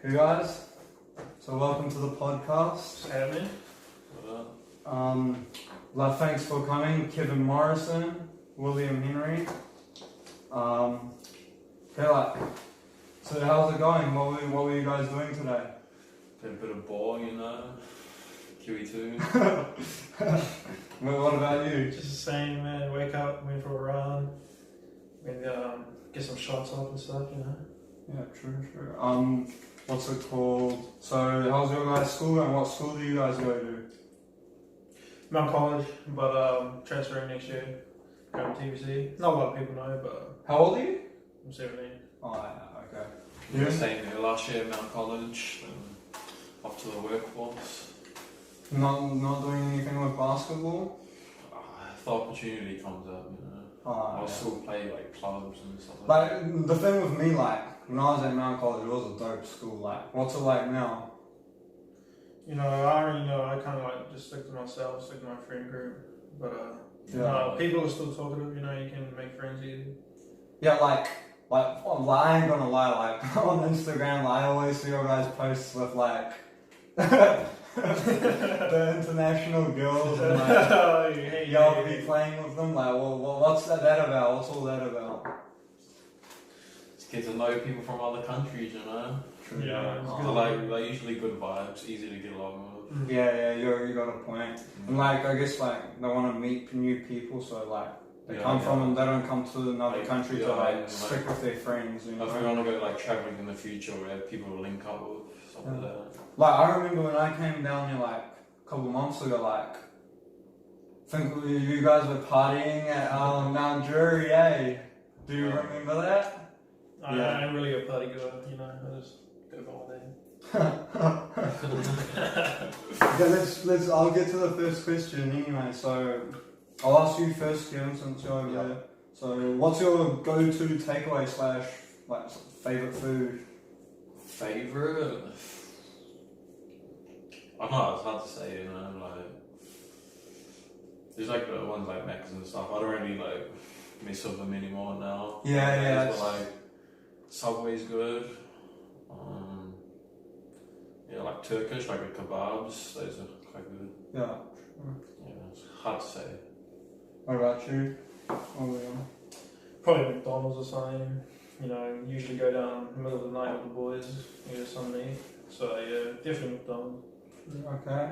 Hey guys, so welcome to the podcast. Kevyn. Thanks for coming, Kevyn, Morrison, William Henry. So how's it going? What were you guys doing today? Did a bit of ball, QE2. What about you? Just the same, man. Wake up, went for a run, and get some shots off and stuff, Yeah, true. What's it called? So how's your guys' school going? What school do you guys go to? Mount College, but transferring next year. Going to TVC. Not a lot of people know, but How old are you? I'm 17. Oh, yeah, okay. Yeah, same here. Last year, Mount College, and off to the workforce. Not doing anything with basketball? If the opportunity comes up, I'll still play like clubs and stuff like that. Like, the thing with me, like, when I was at Mount College, it was a dope school. Like, what's it like now? I don't really know. I kind of like just stick to myself, stick to my friend group. But people are still talkative. You can make friends easy. Yeah, like I ain't gonna lie. Like on Instagram, I always see your guys posts with like the international girls and like y'all be playing with them. Like, what's that about? What's all that about? Just get to know people from other countries, True. Yeah, it's good. They're usually good vibes, easy to get along with. Yeah, you got a point. And like, I guess like they want to meet new people, so like they they don't come to another country to stick with their friends. If we want to go like traveling in the future, where people will link up with stuff like that. Like I remember when I came down here like a couple of months ago, like I think you guys were partying at Mount Drury, eh? Do you remember that? I ain't really a party girl, I just go for all day. Okay, I'll get to the first question anyway. So I'll ask you first, Kevyn, since you're over there. So what's your go-to takeaway / like favorite food? Favorite? I don't know. It's hard to say. Like there's like the ones like Macs and stuff. I don't really like mess with them anymore now. Yeah. But like Subway's good. Like Turkish, like the kebabs, those are quite good. Yeah. Yeah, it's hard to say. What about you? Probably McDonald's or something. Usually go down in the middle of the night with the boys, get something to eat. So yeah, definitely McDonald's. Okay.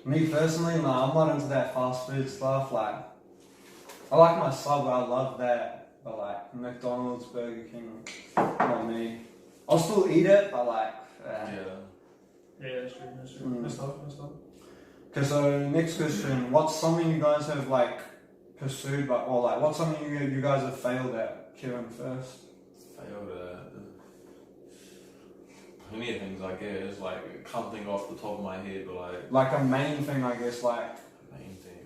Me personally, I'm not into that fast food stuff. Like, I like my Subway, I love that. But like McDonald's, Burger King, not me. I'll still eat it, but like. Yeah, that's true. Messed up. Okay, so next question. What's something you guys have like pursued, what's something you guys have failed at? Kevyn first. Failed at plenty of things, I guess. Like, I can't think off the top of my head, but like a main thing, I guess. Like main thing.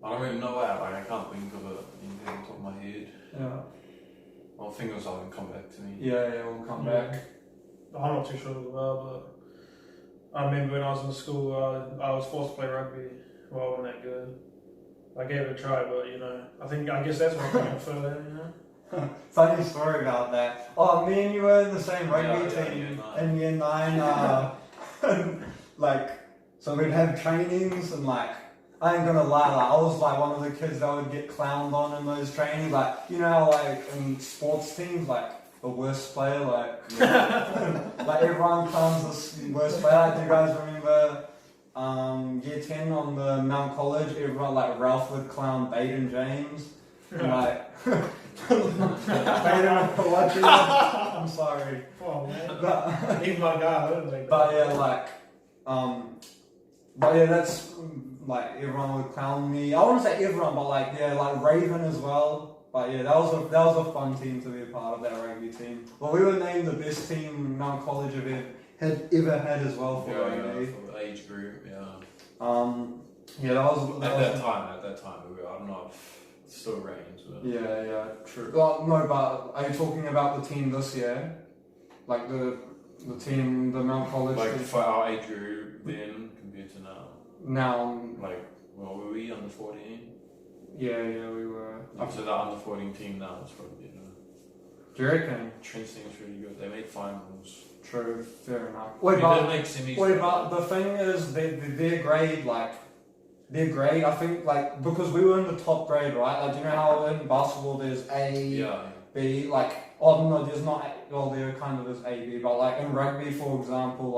I don't really know that. Like, I can't think of it anything off the top of my head. Yeah. I'll think of something and come back to me. Yeah, we'll come back. I'm not too sure as well, but I remember when I was in school, I was forced to play rugby. Well, I wasn't that good. I gave it a try, but I guess that's what I'm going further. Funny story about that. Oh, me and you were in the same rugby team in year 9. So we'd have trainings and like, I ain't gonna lie, like I was like one of the kids that would get clowned on in those trainings. Like, like in sports teams, like the worst player, like like everyone clowns the worst player. Like, do you guys remember year 10 on the Mount College? Everyone like Ralph would clown Baden James. And, like Baden, for watching. I'm sorry. Oh man, he's my guy. But yeah, that's like everyone would clown me. I wouldn't say everyone, but like Raven as well. But yeah, that was a fun team to be a part of, that rugby team. Well, we were named the best team Mount College ever had as well for rugby. For the age group, yeah. That was at that time, I'm not still reigns. But yeah, true. Well, no, but are you talking about the team this year? Like the team, the Mount College like team? For our age group then compared to now. Now, were we under 14? Yeah, we were. So that under 14 team now is probably Do you reckon? Trench team's really good. They made finals. True, fair enough. They Wait, but did make semis. the thing is, their grade, like, their grade, I think, like, because we were in the top grade, right? Like, do you know how in basketball there's A, Yeah. B, like, oh no, there's not, well, there kind of is A, B, but like in rugby, for example,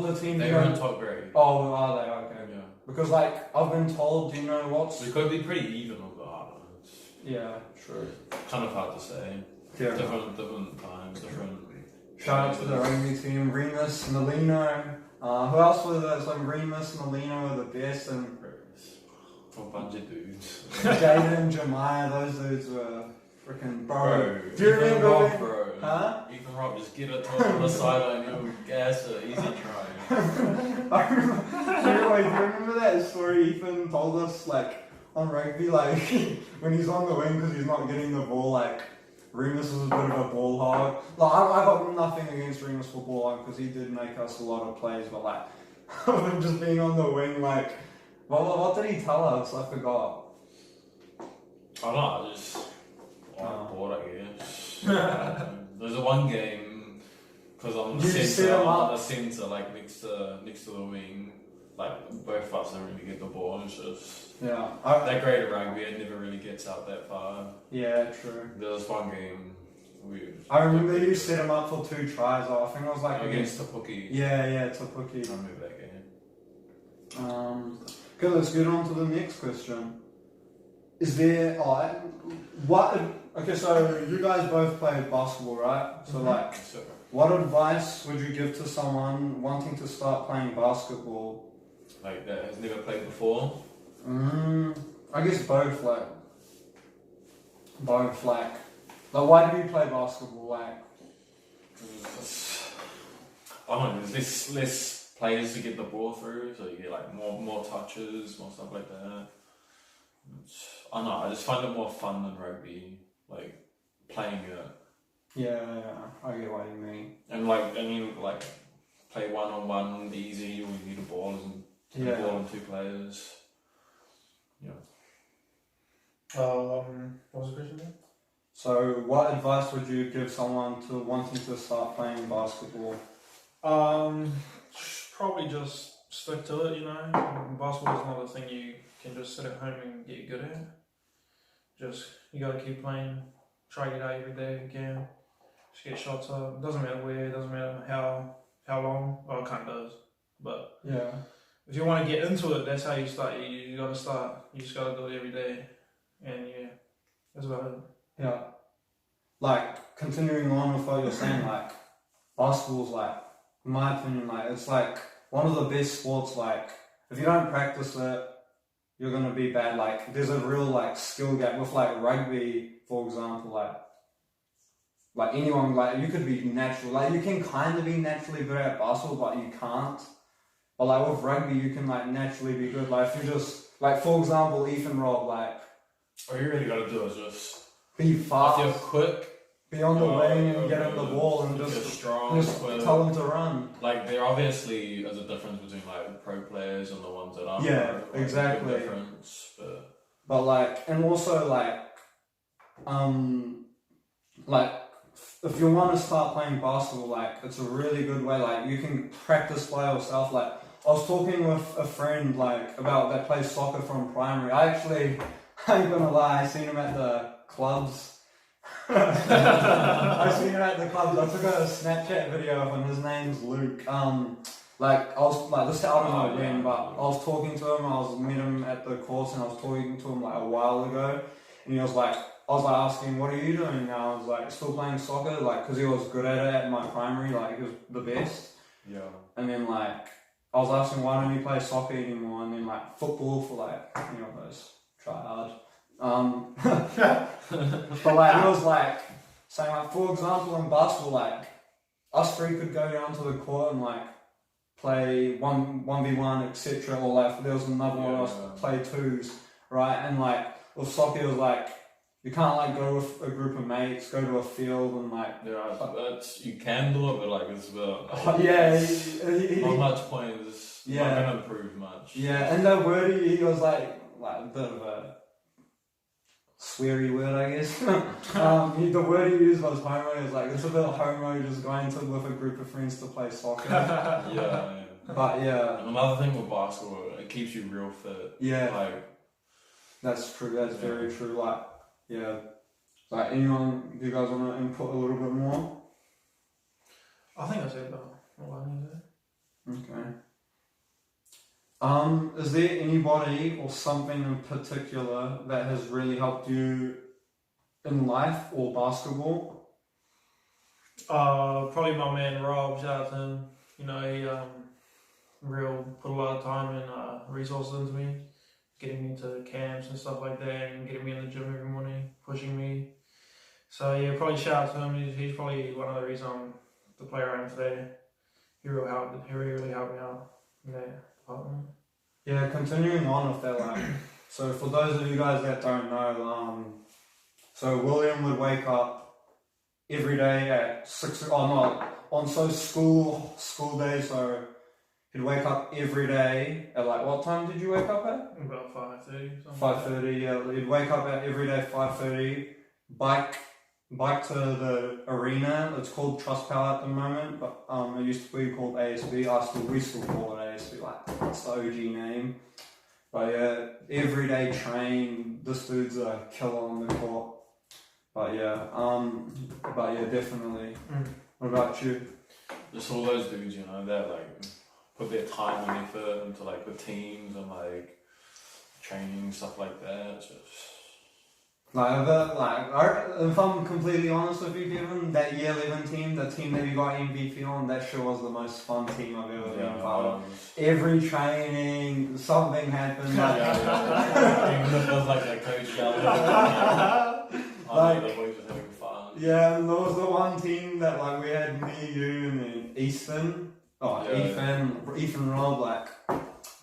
the team. They were in top grade. Oh, are they? Okay. Yeah. Because, like, I've been told, do you know what's. We could be pretty even with the Ireland. Yeah, true. Kind of hard to say. Yeah. Different times, different. Shout out to the rugby team, Remus, Molino. Who else was there? Some Remus, Molino were the best, and For a bunch of dudes. Jaden, Jemiah, those dudes were freaking bro. Do you Ethan remember? Rob, bro. Huh? Ethan Rob, just get it on the sideline, you gas it, easy try. Do you remember that story Ethan told us, like, on rugby, like, when he's on the wing because he's not getting the ball, like, Remus was a bit of a ball hog. Like, I got nothing against Remus for ball hog because he did make us a lot of plays, but, like, him just being on the wing, like, what did he tell us? I forgot. I don't know, I just bored, I guess. There's a one game, because I'm the centre, like, next to the wing. Like, both of us don't really get the ball. It's just that great at rugby, it never really gets out that far. Yeah, true. There was one game. I remember you set him up for 2 tries. I think it was like against Tapuki. Yeah, Tapuki. I remember that game. Okay, let's get on to the next question. Is there okay, so you guys both played basketball, right? So like, what advice would you give to someone wanting to start playing basketball? Like, that has never played before? I guess both, like, why do you play basketball, like? I don't know, there's less players to get the ball through, so you get, like, more touches, more stuff like that. I don't know, I just find it more fun than rugby, like, playing it. Yeah, I get what you mean. And, like, play one-on-one easy, when you need a ball and ball and 2 players. Yeah. What was the question then? So, what advice would you give someone to wanting to start playing basketball? Probably just stick to it, you know. Basketball is not a thing you can just sit at home and get good at. You gotta keep playing, try to get out every day if you can. Just get shots up. It doesn't matter where, it doesn't matter how long. Well, it kind of does. But if you want to get into it, that's how you start. You gotta start. You just gotta do it every day. And yeah, that's about it. Yeah. Like, continuing on with what you're saying, like, basketball's like, in my opinion, like, it's like one of the best sports. Like, if you don't practice it, you're gonna be bad. Like, there's a real, like, skill gap with, like, rugby, for example. Like anyone, like, you could be natural. Like, you can kind of be naturally good at basketball, but you can't. But like with rugby, you can, like, naturally be good. Like, if you just, like, for example, Ethan Rob, like, all you really gotta do is just be fast. If you're quick, be on the wing and get him the ball and just just quick. tell him to run. Like, there obviously is a difference between, like, pro players and the ones that aren't. Yeah, pro. Like, exactly. Big difference, but like, and also like, if you want to start playing basketball, like, it's a really good way. Like, you can practice by yourself. Like, I was talking with a friend, like, about that plays soccer from primary. I ain't gonna lie, I seen him at the clubs. I seen him at the clubs. I took a Snapchat video of him. His name's Luke. Like, I was like, this, I don't know when, but I was talking to him. Met him at the course, and I was talking to him like a while ago, and he was like, I was like asking, what are you doing now? I was like, still playing soccer, like, because he was good at it at my primary, like, he was the best. Yeah. And then, like, I was asking, why don't you play soccer anymore? And then, like, football for, like, you know, those try hard. But like, he was like saying, like, for example, in basketball, like, us 3 could go down to the court and, like, play 1v1, etc. Or like, there was another one of us play 2s, right? And like with soccer, it was like, you can't, like, go with a group of mates, go to a field and, like, that's, you can do it, but like, it's not much point. It's not gonna improve much. Yeah, and the word he was like a bit of a sweary word, I guess. The word he used was homo. He was like, it's a bit homo just going to with a group of friends to play soccer. Yeah. But yeah. And another thing with basketball, it keeps you real fit. Yeah. Like, that's true. That's very true. Like, yeah. Like, anyone, do you guys want to input a little bit more? I think I said that. What I need to say. Okay. Is there anybody or something in particular that has really helped you in life or basketball? Probably my man Rob. Shout out to him. You know, he put a lot of time and resources into me, getting me to camps and stuff like that, and getting me in the gym every morning, pushing me. So yeah, probably shout out to him. He's probably one of the reasons I'm the player I am today. He really helped me out in that department. Yeah, continuing on with that, like, so for those of you guys that don't know, so William would wake up every day at 6, school day, so he'd wake up every day at like, what time did you wake up at? About 5:30. 5:30, yeah. He'd wake up at every day 5:30, bike to the arena. It's called Trust Power at the moment, but it used to be called ASB. We still call it ASB, like it's the OG name. But yeah, everyday train. This dude's a killer on the court. But yeah, definitely. What about you? Just all those dudes, you know, that like put their time and effort into like the teams and like training, stuff like that. It's just if I'm completely honest with you, Kevin, that year 11 team, the team that you got MVP on, that sure was the most fun team I've ever been part of. Every training, something happened. Even if it was like a coach yelling. The boys were having fun. Yeah, and there was the one team that like we had me, you, and then Ethan. Ethan, Rob,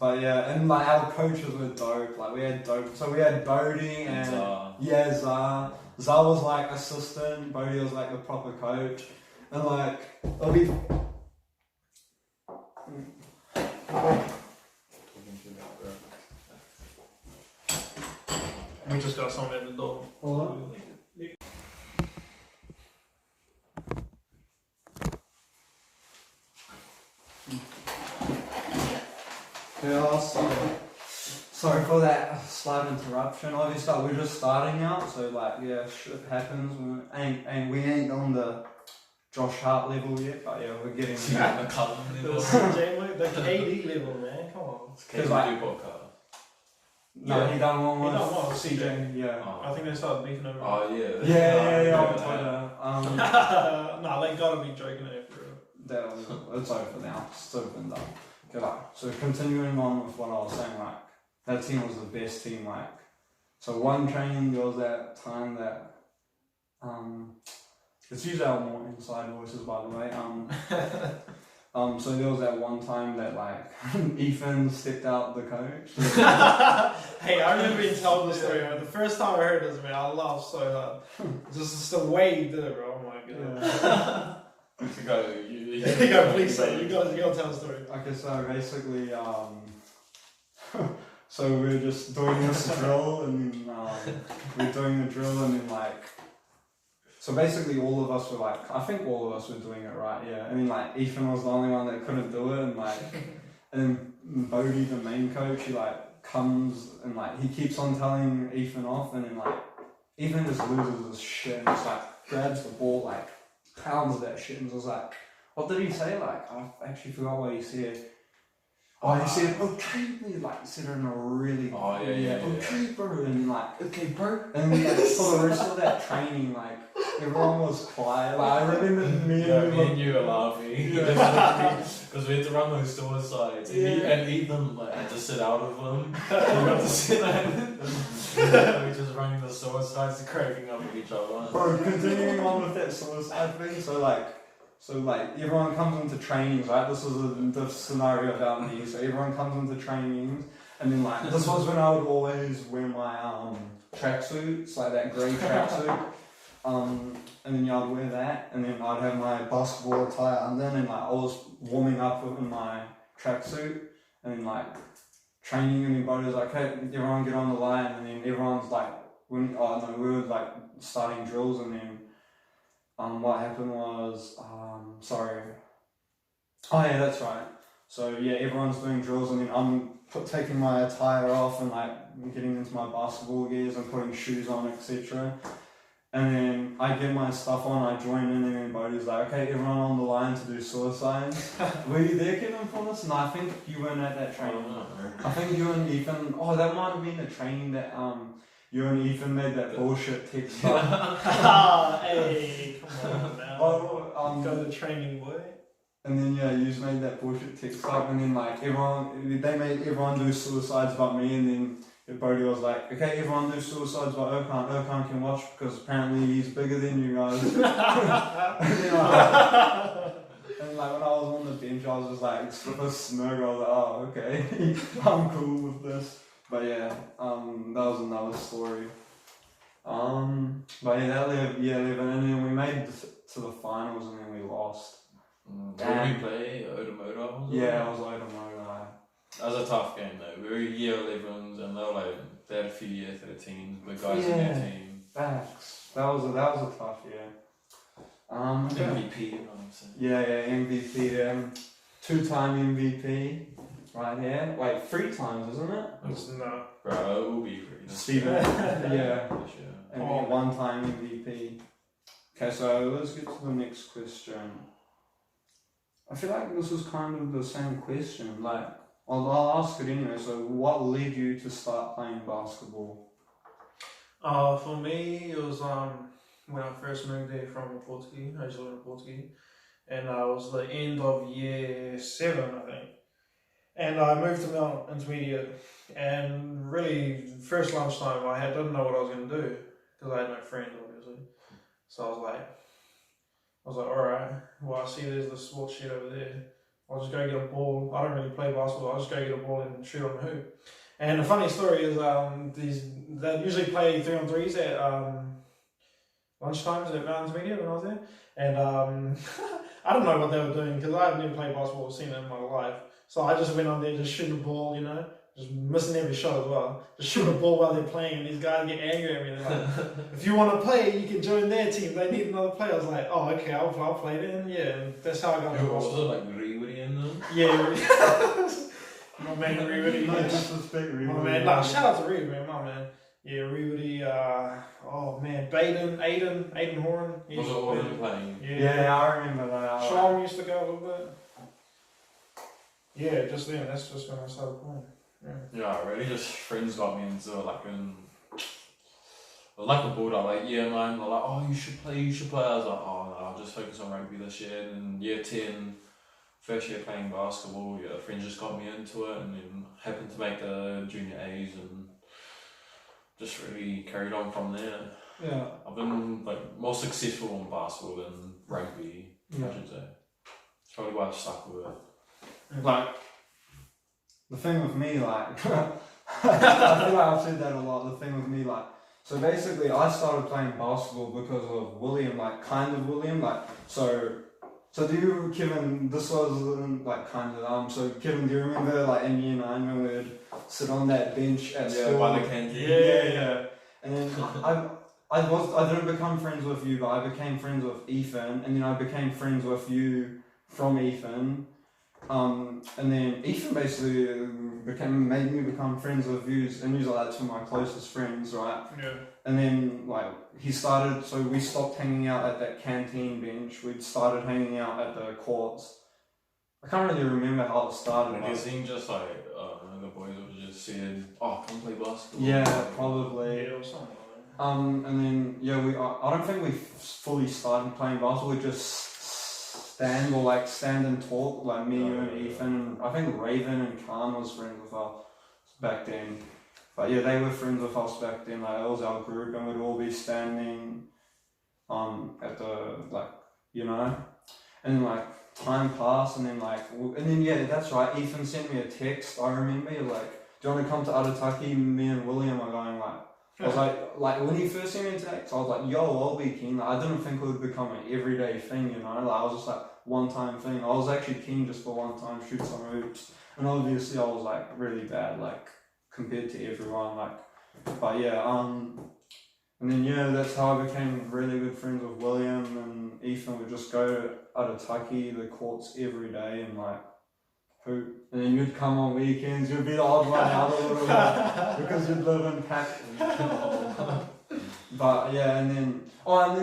but yeah, and like our coaches were dope. Like we had dope. So we had Bodie and Zah. Zah was like assistant. Bodie was like the proper coach, and like it'll be. We just got someone at the door. Hello? Yeah, sorry for that slight interruption. Obviously, we're just starting out, so shit happens. We ain't on the Josh Hart level yet, but yeah, we're getting there. The Cullen level. The KD level, man. Come on. KD podcast. No, he done one with CJ. Yeah. Oh. I think they started beefing over. Oh yeah. Yeah. On Twitter. Nah, they gotta be joking it for real. It's over now. It's over and done. Okay, so continuing on with what I was saying, that team was the best team, so one training there was that time that let's use our more inside voices, by the way. So there was that one time that Ethan stepped out the coach. Hey, I remember being told this story. The first time I heard this, man, I laughed so hard. Just the way he did it, bro. Oh my god. Please say it. You gotta tell the story. Okay, so basically, so we're just doing this drill, and we're doing the drill, and then so basically all of us were I think all of us were doing it right, yeah. And then Ethan was the only one that couldn't do it, and and then Bodie, the main coach, he comes and he keeps on telling Ethan off, and then Ethan just loses his shit and just grabs the ball, pounds that shit, and was what did he say? I actually forgot what he said. Oh, he said, okay, he said it in a really okay, bro, and okay, bro. And then for the rest of that training, everyone was quiet. I remember me and you were laughing. Because we had to run those suicides. And Ethan had to sit out of them. We got to sit and we just running the suicides, cracking up at each other. Bro, continuing on with that suicide thing, so everyone comes into trainings, right? This was the scenario about me. So everyone comes into trainings, and then this was when I would always wear my tracksuits, that grey tracksuit. And then I'd wear that, and then I'd have my basketball attire, and then I was warming up in my tracksuit, and then training, and everybody was hey, everyone get on the line, and then everyone's we were like starting drills, and then what happened was sorry. Oh yeah, that's right. So yeah, everyone's doing drills, and then I'm taking my attire off and like getting into my basketball gears and putting shoes on, etc. And then I get my stuff on, I join in, and then Bodie's like, okay, everyone on the line to do suicides. Were you there, Kevin, for this? No, I think you weren't at that training. I think you and Ethan, that might have been the training that you and Ethan made that bullshit text up. Hey, come on now. Go to training, boy. And then you just made that bullshit text up, and then like they made everyone do suicides but me, and then Bodie was like, okay, everyone do suicides but Okan can watch because apparently he's bigger than you guys. And then and like when I was on the bench, I was just like with a smirk. I was like, oh okay, I'm cool with this. But yeah, that was another story. But yeah, that lived 11, and then we made it to the finals, and then we lost. Did we play Otamoda? Yeah, I was Otamoda. That was a tough game though. We were year 11s, and they had a few year 13s, but guys in their team. Facts. That was a tough year. MVP, Yeah, MVP. 2-time MVP. Right here. Wait, 3 times, isn't it? No. Bro, it will be 3. Steven. Yeah. Sure. And 1-time MVP. Okay, so let's get to the next question. I feel like this is kind of the same question. Like, I'll ask it anyway. So, what led you to start playing basketball? For me, it was when I first moved there from Portuguese. I used to live in Portuguese, and it was the end of year 7, I think. And I moved to Mount Intermediate, and really, first lunchtime, I didn't know what I was going to do because I had no friends, obviously. So I was like, alright, well, I see there's the sports shed over there. I'll just go get a ball. I don't really play basketball. I'll just go get a ball and shoot on the hoop. And the funny story is, they usually play 3-on-3s at lunchtimes at Mount Intermediate when I was there. And I don't know what they were doing because I've never played basketball or seen it in my life. So I just went on there just shooting the ball, just missing every shot as well. Just shooting the ball while they're playing, and these guys get angry at me. They're like, if you want to play, you can join their team. They need another player. I was like, oh, okay, I'll play then. Yeah, and that's how I got into basketball. Was it like Riwiri in them? Yeah. My man Riwiri. No disrespect, Riwiri. My man, shout out to Riwiri, man. My man. Yeah, Riwiri, Aiden Horan. Was it all of them playing? Yeah, I remember that. Sean used to go a little bit. Yeah, just then. That's just when I started playing. Yeah, really just friends got me into it, like a bulldog, like, yeah man, they're like, oh you should play. I was like, oh no, I'll just focus on rugby this year. And then year 10, first year playing basketball, friends just got me into it, and then happened to make the junior A's and just really carried on from there. Yeah. I've been like more successful in basketball than rugby, I should say. That's probably why I've stuck with it. Like, the thing with me, like, I feel like I've said that a lot. The thing with me, like, so basically, I started playing basketball because of William, like, kind of William, like, so do you, Kevin, this was, like, kind of, so Kevin, do you remember, like, in year 9 when we would sit on that bench at school? By the canteen. Yeah. And then I didn't become friends with you, but I became friends with Ethan, and then I became friends with you from Ethan. And then Ethan basically made me become friends with yous, and yous are like two of my closest friends, right? Yeah. And then like we stopped hanging out at that canteen bench. We started hanging out at the courts. I can't really remember how it started. It seemed just like the boys would just said, "Oh, come play basketball." Yeah, probably. Yeah, or something like that. And then I don't think we fully started playing basketball. We just stand and talk, like me, you and Ethan. I think Raven and Khan was friends with us back then. But yeah, they were friends with us back then. Like, it was our group, and we'd all be standing at the, like, and then like time passed, and then yeah, that's right, Ethan sent me a text, I remember, like, do you want to come to Arataki? Me and William are going, like, I was like when he first sent me a text, I was like, yo, I'll be keen. Like, I didn't think it would become an everyday thing, like, I was just like, one-time thing. I was actually keen just for one time, shoot some hoops, and obviously I was like really bad, like, compared to everyone, like, but yeah, And then yeah, that's how I became really good friends with William and Ethan. Would just go to Arataki, the courts every day, and like hoop. And then you'd come on weekends. You'd be the odd one out a little bit because you'd live in Pac. But yeah, and then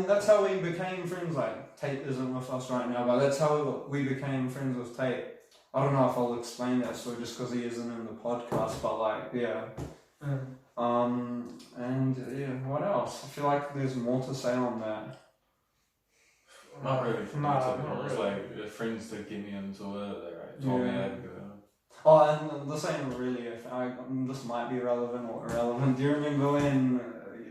that's how we became friends. Like Tate isn't with us right now, but that's how we became friends with Tate. I don't know if I'll explain that story just because he isn't in the podcast, but like yeah. And yeah, what else? I feel like there's more to say on that. Not really. Not It's really. like the friends that get me into it. Like, told me how to go. Oh, and this ain't really. This might be relevant or irrelevant. Do you remember when,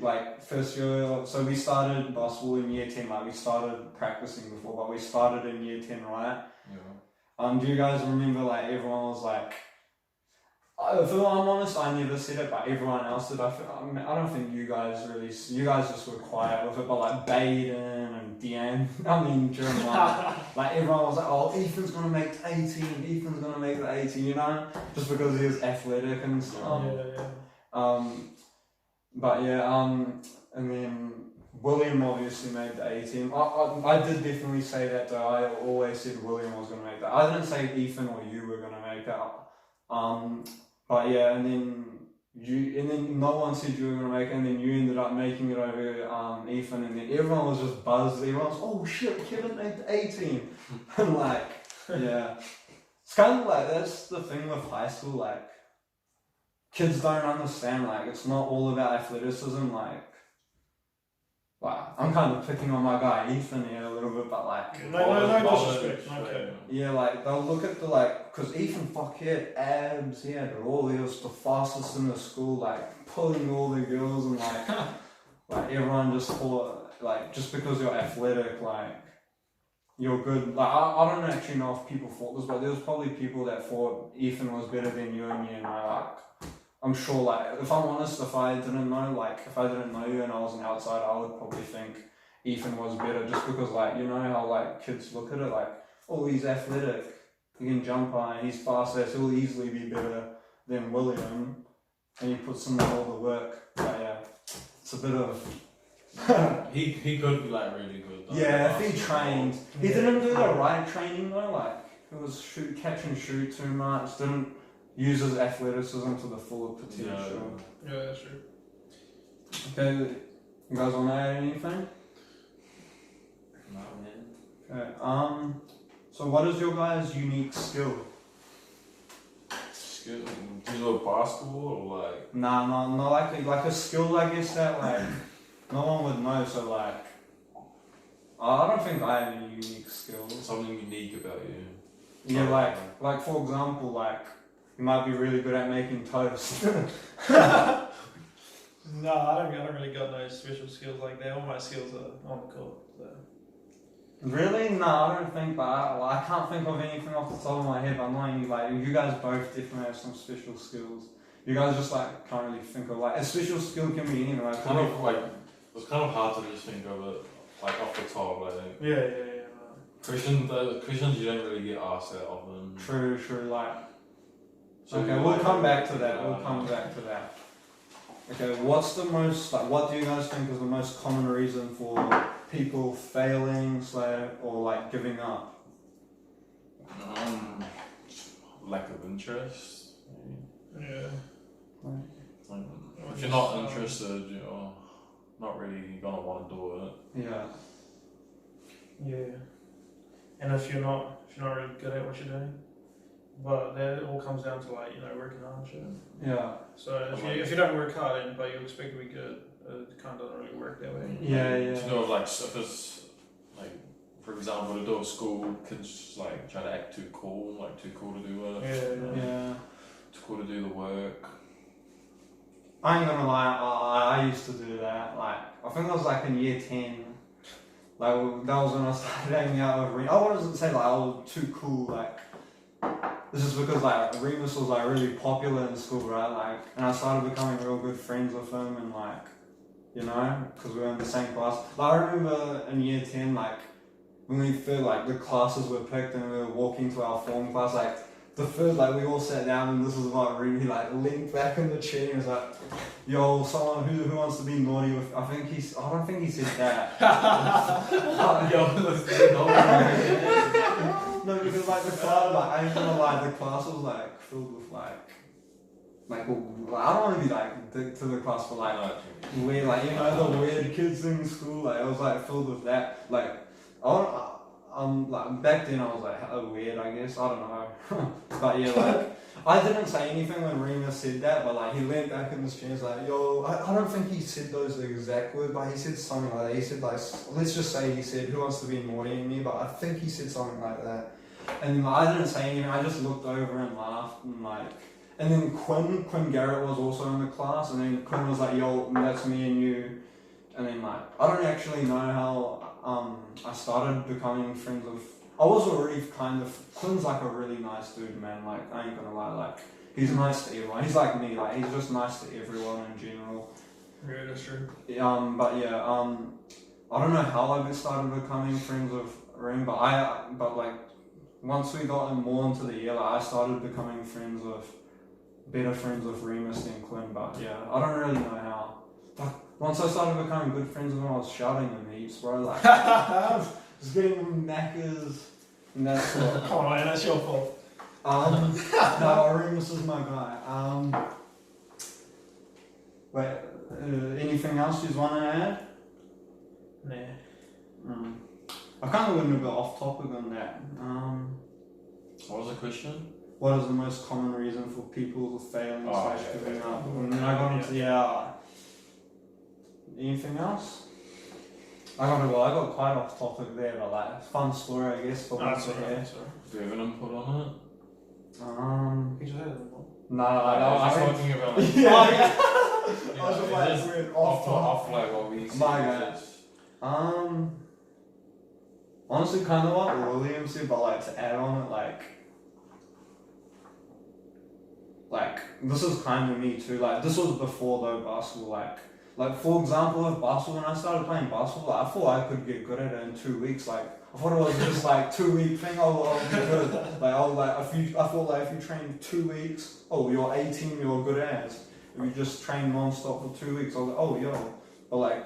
like, first year? So we started basketball in year 10. Like we started practicing before, but we started in year 10, right? Yeah. Do you guys remember? Like everyone was like. If I'm honest, I never said it, but everyone else did. I don't think you guys really. You guys just were quiet with it, but like Baden and Deanne, Jeremiah, like everyone was like, "Oh, Ethan's gonna make the 18. Ethan's gonna make the 18." You know, just because he was athletic and stuff. But yeah, and then William obviously made the 18. I did definitely say that though. I always said William was gonna make that. I didn't say Ethan or you were gonna make that. But yeah, and then no one said you were gonna make it, and then you ended up making it over Ethan, and then everyone was just buzzed. Everyone was, oh shit, Kevyn made the 18, and like, yeah, it's kind of like that's the thing with high school. Like, kids don't understand. Like, it's not all about athleticism. Like, I'm kind of picking on my guy Ethan here a little bit, but like, No disrespect. Okay. yeah, like they'll look at the because Ethan he had abs, he had all, he was the fastest in the school, like pulling all the girls, and like everyone just thought like just because you're athletic, like you're good. Like I don't actually know if people thought this, but there was probably people that thought Ethan was better than you and you, and I'm sure, like, if I'm honest, if I didn't know you and I was an outsider, I would probably think Ethan was better just because, like, you know how, like, kids look at it, like, oh, he's athletic, he can jump high, he's fast, so he'll easily be better than William, and he puts in all the work. But yeah, it's a bit of... he could be, like, really good. Yeah, if he trained. He didn't do the right training, though, like, it was catch and shoot too much, didn't uses athleticism to the full potential. Yeah, that's true. Okay, you guys want to add anything? No, man. Okay. So what is your guys' unique skill? Skill? Do you know basketball or like? Nah, no, like a skill, I guess that like no one would know. So like, I don't think I have any unique skills. Something unique about you. Yeah, like for example, like. You might be really good at making toast. No, I don't really got no special skills like that. All my skills are on the court. So. Really? No, I don't think. But I can't think of anything off the top of my head. But knowing you, like you guys both definitely have some special skills. You guys just like can't really think of like a special skill can be anything. Right? Kind of like it's kind of hard to just think of it like off the top. I think. Yeah. Christians, you don't really get asked that often. True. Like. So okay, we'll come back to that. Okay, what's the most what do you guys think is the most common reason for people failing, or like giving up? Lack of interest. Maybe. Yeah. Like, if you're not interested, you're not really gonna want to do it. Yeah. Yeah. And if you're not really good at what you're doing. But that all comes down to working hard and shit. Yeah. So if you don't work hard but you expect to be good, it kind of doesn't really work that way. Yeah. You know, like if it's like, for example, to do at school, kids like try to act too cool to do it. Yeah. Too cool to do the work. I ain't gonna lie, I used to do that. Like I think I was like in year 10. Like that was when I started hanging out with Remus. I wouldn't say like I was too cool. Like this is because like Remus was like really popular in school, right? Like, and I started becoming real good friends with him, and like, you know, because we were in the same class. Like I remember in year 10, like when we felt like the classes were picked and we were walking to our form class, like the first, like, we all sat down and this was my room. He like leaned back in the chair and he was like, "Yo, someone who wants to be naughty with?" I don't think he said that. Yo, let's be naughty. No, because like the class, like I ain't gonna lie, the class was like filled with like I don't want to be like dick to the class, but like weird, like the weird kids in school. Like it was like filled with that. Like like back then I was like weird, I guess. I don't know, but yeah, like I didn't say anything when Remus said that, but like he leaned back in his chair, and was like, "Yo," I don't think he said those exact words, but he said something like that. He said like, let's just say he said, "Who wants to be naughty in me?" But I think he said something like that, and I didn't say anything. I just looked over and laughed and like. And then Quinn Garrett was also in the class, and then Quinn was like, "Yo, that's me and you." And then like, I don't actually know how I started becoming friends with. I was already kind of. Quinn's like a really nice dude, man. Like I ain't gonna lie, like he's nice to everyone. He's like me, like he's just nice to everyone in general. Yeah, that's true. But yeah, I don't know how I started becoming friends with Reem, but like once we got more into the year, like, I started becoming better friends with Remus than Quinn, but yeah, I don't really know how. But once I started becoming good friends with him, I was shouting him heaps, bro. Like, just getting him knackers, and that's what. Come on, man, that's your fault. No, Remus is my guy. Wait, anything else you want to add? Nah. I kind of went a bit off topic on that. What was the question? What is the most common reason for people failing / giving up? And then I got into anything else? I got quite off topic there, but like fun story I guess for once to hear. Do you have an input on it? You just had it before. No, I was talking about like, I was just like weird off like what we see. My God. Honestly, kind of what William said, but like to add on it, like this is kind of me too. Like this was before though basketball. Like for example, with basketball, when I started playing basketball, I thought I could get good at it in 2 weeks. Like I thought it was just like 2 week thing. I'll be good. Like I thought like if you train 2 weeks, oh you're 18, you're good at it. If you just train non-stop for 2 weeks, I was like, oh yo. But like,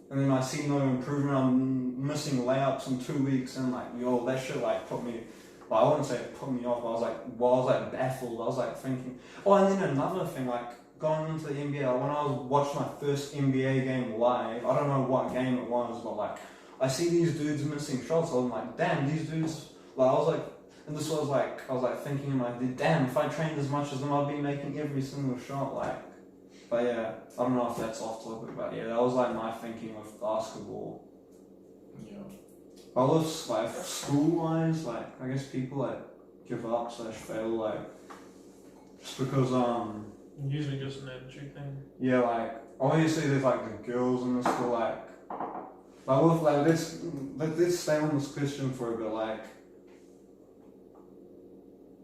and then I see no improvement. I'm missing layups in 2 weeks, and like yo, that shit like put me. Like, I wouldn't say it put me off. I was like baffled. I was like thinking. Oh, and then another thing, like going into the NBA, like, when I was watching my first NBA game live, I don't know what game it was, but like I see these dudes missing shots. I'm like, damn, these dudes. Like I was like, and this was like I was like thinking in my head, damn, if I trained as much as them, I'd be making every single shot. Like, but yeah, I don't know if that's off topic, but yeah, that was like my thinking with basketball. Yeah. But with like school-wise, like I guess people like give up / fail, like just because Usually just an attitude thing. yeah, like obviously there's like the girls in the school, like with like let's stay on this question for a bit,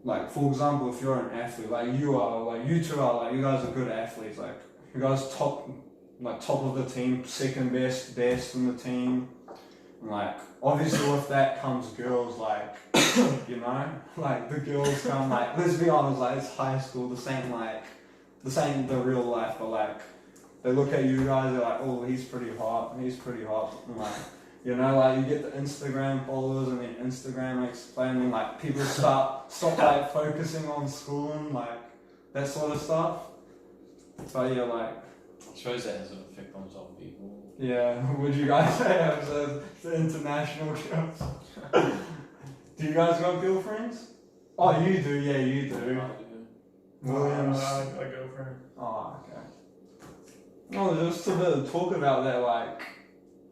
like for example, if you're an athlete, like you two are, like you guys are good athletes, like you guys top of the team, second best in the team. Like obviously with that comes girls, like you know, like the girls come, like let's be honest, like it's high school, this ain't the real life, but like they look at you guys, they're like, oh he's pretty hot, and like you know, like you get the Instagram followers, and then Instagram explaining, like people stop like focusing on school and like that sort of stuff. But yeah, like I suppose that has an effect on some people. yeah, would you guys say as the international girls? Do you guys got girlfriends? Oh, you do, yeah, you do. Williams. I go for it. Oh, okay. Oh, just to talk about that, like,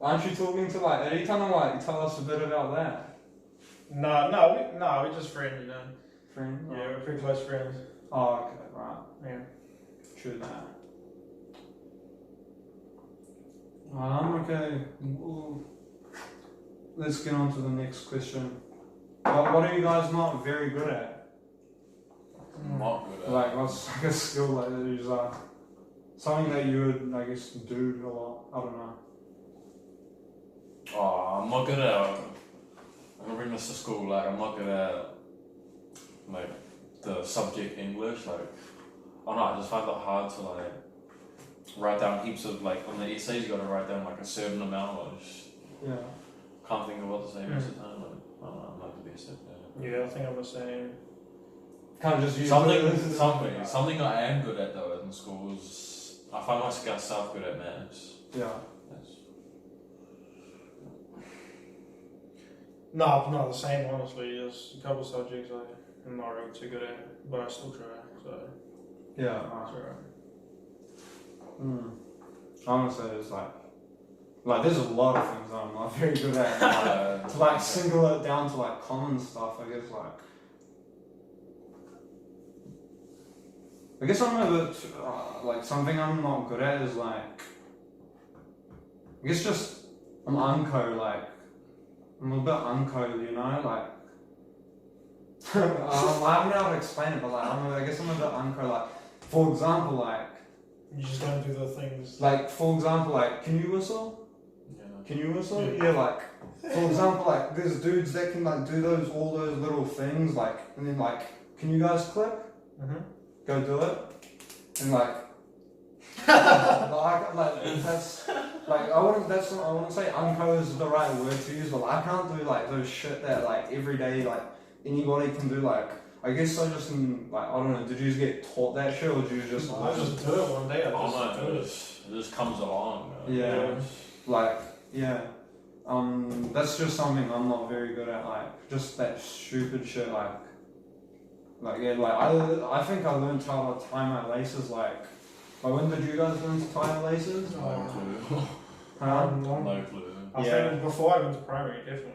aren't you talking to like Eddie? Tell us a bit about that. No, we're just friends, you know. Friend? Yeah, we're pretty close friends. Oh, okay, right. Yeah. True that. Okay. Well, let's get on to the next question. What are you guys not very good at? Not good at. Like, what's like a skill like that is something that you would, I guess, do a lot? I don't know. Oh, I'm not good at. I'm gonna bring this to school. Like, I'm not good at like the subject English. Like, I don't know, I just find it hard to like write down heaps of like on the essays. You got to write down like a certain amount. I just can't think of what to say most of the time. Like, I don't know, I'm not the best at that. Yeah, I think I'm the same. Can't just use something I am good at though in school is I find myself good at maths. Yeah. No, I'm not the same, honestly. There's a couple of subjects I'm not really too good at, but I still try, so. Yeah. It's alright. Honestly, it's like there's a lot of things I'm not very good at. Like, to like single it down to like common stuff, I guess I'm a bit like something I'm not good at is like I guess just I'm unco, like I'm a bit unco, you know, like I don't know how to explain it, but like I guess I'm a bit unco, like for example, like you just don't do the things. Like for example, like can you whistle? Yeah. Can you whistle? Yeah, like for example, like there's dudes that can like do all those little things, like and then like can you guys click? Go do it, and like that's like I wouldn't say unco is the right word to use, but like, I can't do like those shit that like every day like anybody can do. Like I guess I just like I don't know. Did you just get taught that shit, or did you just? I just do it one day. It just comes along. Yeah, like yeah. That's just something I'm not very good at. Like just that stupid shit. Like yeah. Like I think I learned how to tie my laces. Like when did you guys learn to tie your laces? No clue. No clue. I think before I went to primary, definitely.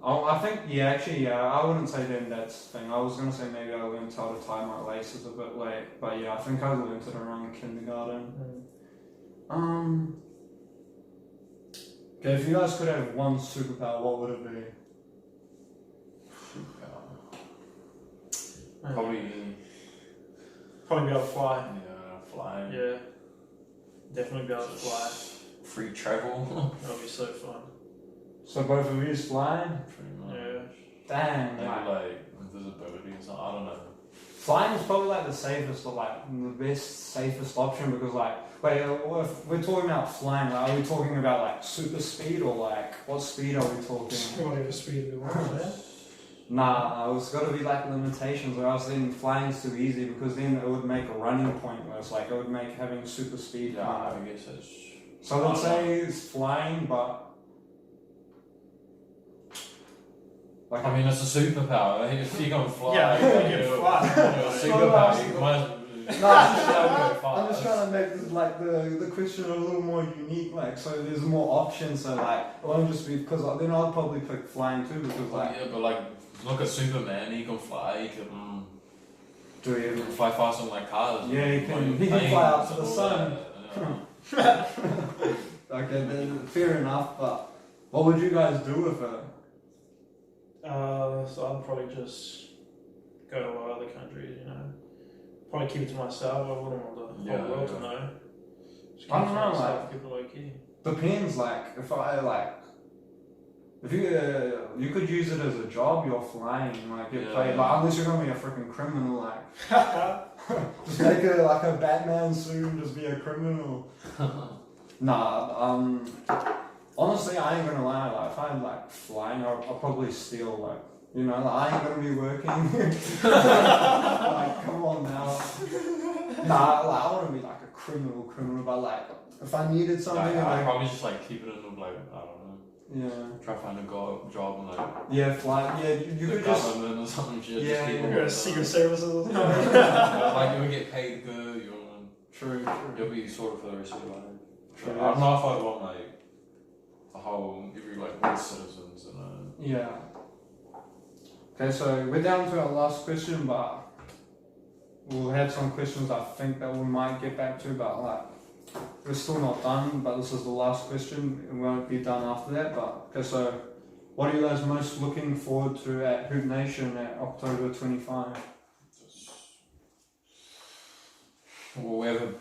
I think I wouldn't say then that's the thing. I was gonna say maybe I learned how to tie my laces a bit late, but yeah, I think I learned it around kindergarten. Okay, if you guys could have one superpower, what would it be? Probably be able to fly. Yeah, flying. Yeah, definitely be able to fly. Free travel. That'll be so fun. So both of you is flying? Pretty much. Yeah. Damn. Maybe like invisibility or something. I don't know. Flying is probably like the safest, or like the best, safest option because like, wait, if we're talking about flying, like, are we talking about like super speed or like what speed are we talking? Whatever speed we want, man. Nah, it's got to be like limitations, or else then flying's too easy because then it would make a running point where it's like it would make having super speed. Yeah, I guess that's. So let's say it's flying, but. Like, I mean, it's a superpower. If you can fly, you can fly. Superpower. You might. I'm just trying to make this, like the question a little more unique, like so there's more options. So like, it won't just be because then I'll probably pick flying too because like. Yeah, but like, look at Superman. He can fly. He can. Do He can fly faster than like cars. Yeah, he can. He can fly up to the sun. Okay, then fair enough. But what would you guys do with it? So I'd probably just go to other countries, you know. Probably keep it to myself. I wouldn't want the whole world to know. Just keep I it don't to know, myself, like- keep it low key. Depends. Like if you could use it as a job, you're flying. Like get paid. Like unless you're gonna be a freaking criminal, like just make it like a Batman suit and just be a criminal. Nah. Honestly, I ain't gonna lie. Like, if I'm like flying, I'll probably steal. Like, you know, like, I ain't gonna be working. Like, come on now. Nah, like I want to be like a criminal, but like if I needed something, I'd like, probably just like keep it in like I don't know. yeah, Try to find a job in like yeah, fly. Yeah, you the could just. government or something shit. Yeah, just keep yeah. it You're in, a secret services. like you'll get paid good. True. You'll be sorted for the rest of your life. True. I don't know if I'd want like the whole every like all citizens and Yeah. Okay, so we're down to our last question, but we'll have some questions I think that we might get back to, but like we're still not done. But this is the last question, and we won't be done after that. But okay, so what are you guys most looking forward to at Hoop Nation at October 25? well, we have a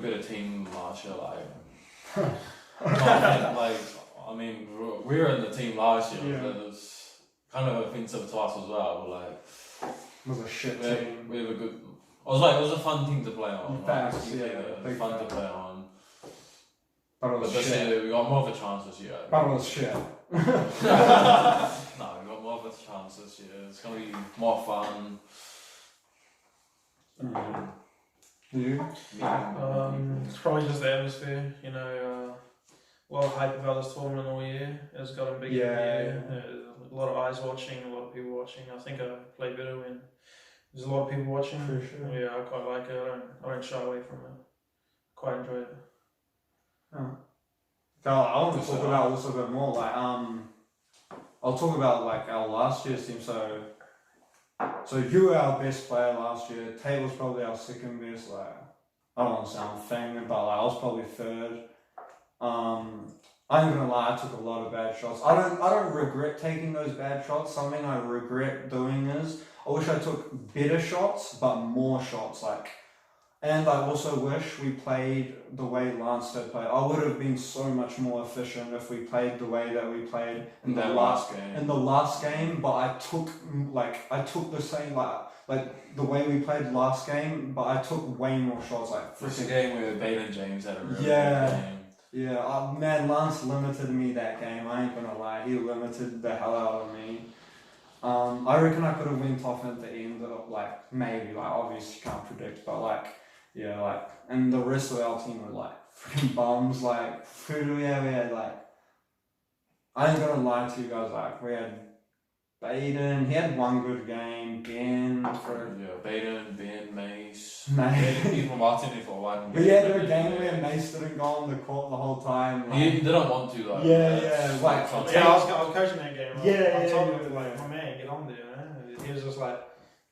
better team than last year. Like, I mean, we were in the team last year. Yeah. But it's kind of offensive to us as well. But like, It was a shit team. We have a good. I was like, it was a fun team to play on. Facts, like, yeah, fun to play on. But this year we got more of a chance this year. But it was shit. No, we got more of a chance this year. It's gonna be more fun. You? It's probably just the atmosphere, you know. A lot of hype about this tournament all year. It's gotten bigger every year. A lot of eyes watching, a lot of people watching. I think I play better when there's a lot of people watching. For sure. Yeah, I quite like it. I don't shy away from it. Quite enjoy it. Oh. So I want to talk about also a bit more. Like, I'll talk about like our last year's team. So you were our best player last year. Tate was probably our second best. Like, I don't want to sound famous, but like I was probably third. I'm gonna lie, I took a lot of bad shots. I don't regret taking those bad shots. Something I regret doing is I wish I took better shots, but more shots. Like, and I also wish we played the way Lance did play. I would have been so much more efficient if we played the way that we played in the last game. In the last game, but I took the same like the way we played last game, but I took way more shots. Like, this game where Baden James had a really good game. Yeah, man, Lance limited me that game. I ain't gonna lie, he limited the hell out of me. I reckon I could have went off at the end of like maybe, like obviously you can't predict, but like yeah, like, and the rest of our team were like freaking bums. Like, who do we have? We had like, I ain't gonna lie to you guys, like we had Baden, he had one good game. Ben, Baden, Ben, Mace. Even Martin for one. We had a game where Mace didn't go on the court the whole time. Like, he didn't want to though. Yeah, like I was coaching that game. Right? Yeah, I told him like, my man, get on there. Man. He was just like,